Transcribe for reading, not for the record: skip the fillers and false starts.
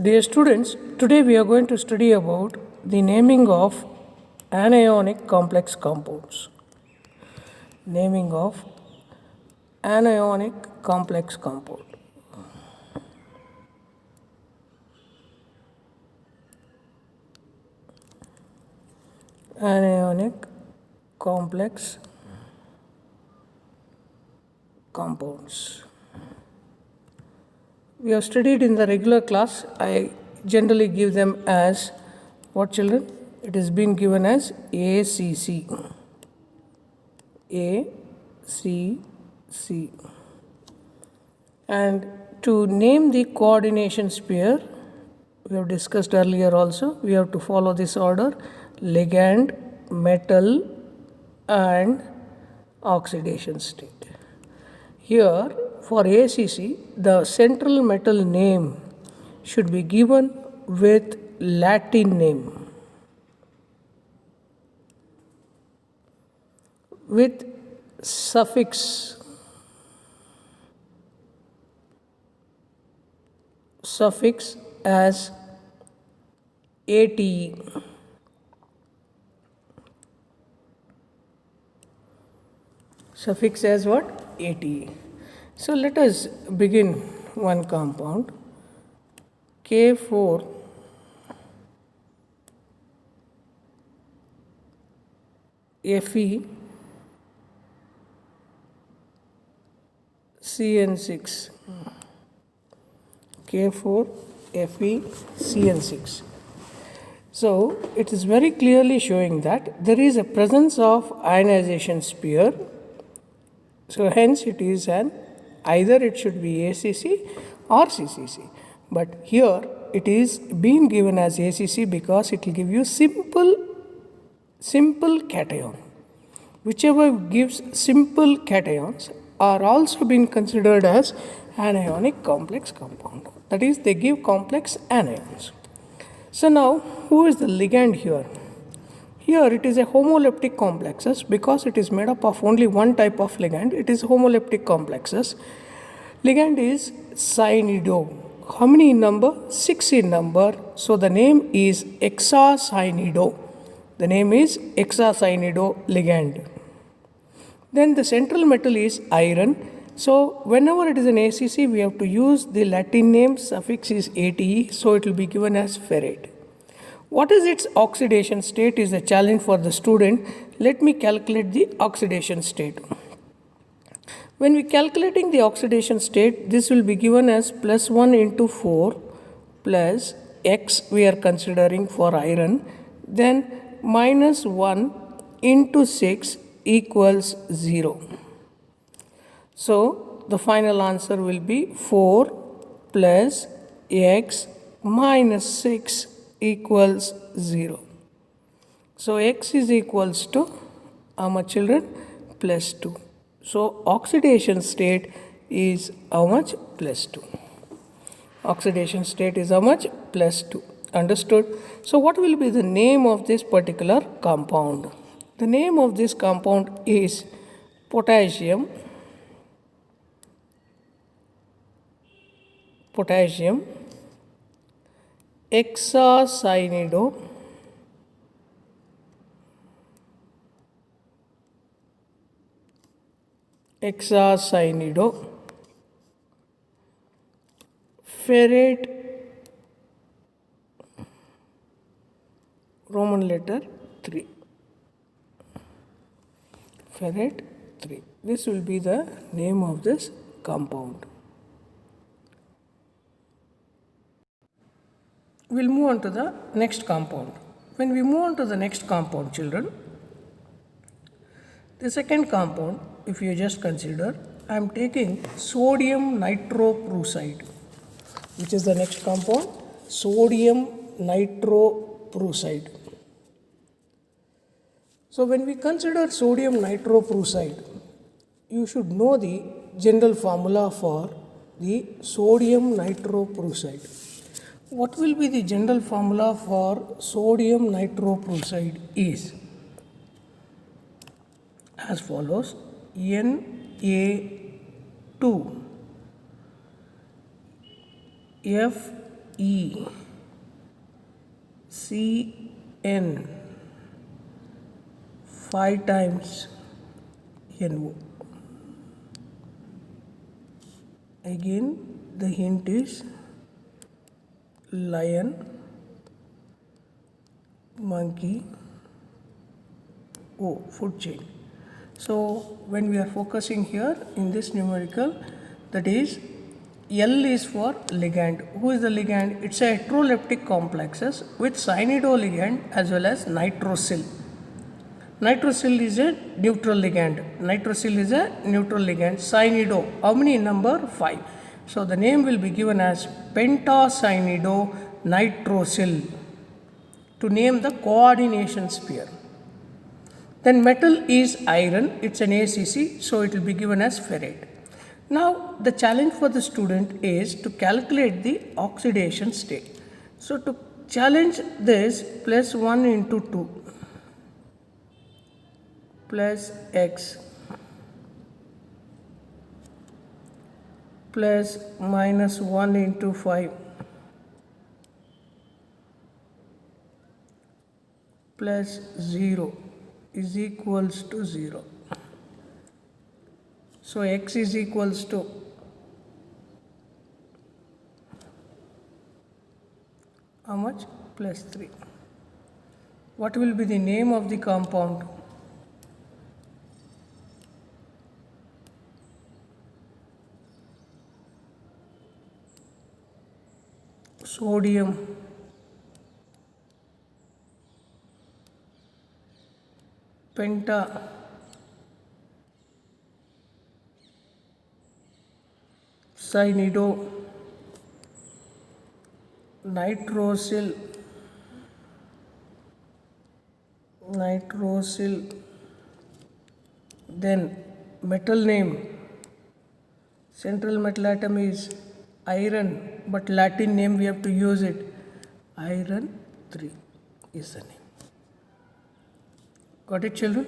Dear students, today we are going to study about the naming of anionic complex compounds. Naming of anionic complex compound. Anionic complex compounds. We have studied in the regular class. I generally give them as what, children? It has been given as ACC. ACC. And to name the coordination sphere, we have discussed earlier also, we have to follow this order: ligand, metal, and oxidation state. Here, for ACC, the central metal name should be given with Latin name, with suffix as ATE. Suffix as what? ATE. So let us begin one compound, K4 Fe CN6. K4 Fe CN6. So it is very clearly showing that there is a presence of ionization sphere. So hence it is either it should be ACC or CCC. But here it is being given as ACC because it will give you simple cation. Whichever gives simple cations are also being considered as anionic complex compound. That is, they give complex anions. So now, who is the ligand here? Here it is a homoleptic complexes because it is made up of only one type of ligand. It is homoleptic complexes. Ligand is cyanido. How many in number? 6 in number. So the name is hexacyanido. The name is hexacyanido ligand. Then the central metal is iron. So whenever it is an ACC, we have to use the Latin name, suffix is ATE, so it will be given as ferrate. What is its oxidation state is a challenge for the student. Let me calculate the oxidation state. When we calculating the oxidation state, this will be given as +1 into 4 plus X we are considering for iron, then -1 into 6 equals 0. So the final answer will be 4 plus X minus 6 equals 0. So X is equals to how much, children? +2. So oxidation state is how much? +2. Oxidation state is how much? +2. Understood? So what will be the name of this particular compound? The name of this compound is potassium hexacyanido ferrate Roman letter 3. Ferrate 3. This will be the name of this compound. We'll move on to the next compound. When we move on to the next compound, children, the second compound, if you just consider, I am taking sodium nitroprusside, which is the next compound, sodium nitroprusside. So when we consider sodium nitroprusside, you should know the general formula for the sodium nitroprusside. What will be the general formula for sodium nitroprusside is as follows: Na2 F E C N 5 times NO. Again the hint is lion, monkey, O, food chain. So when we are focusing here in this numerical, that is L is for ligand. Who is the ligand? It's a heteroleptic complexes with cynidoligand as well as nitrosyl. Nitrosyl is a neutral ligand. Nitrosyl is a neutral ligand. Cynido, how many number? 5. So the name will be given as pentacynido nitrosyl to name the coordination sphere. Then metal is iron, it's an ACC, so it will be given as ferrite. Now the challenge for the student is to calculate the oxidation state. So to challenge this, plus 1 into 2 plus x plus minus 1 into 5 plus 0 is equals to 0. So x is equals to how much? Plus 3. What will be the name of the compound? Sodium pentacynido nitrosyl then metal name, central metal atom is iron, but Latin name we have to use it, iron 3 is the name. Got it, children?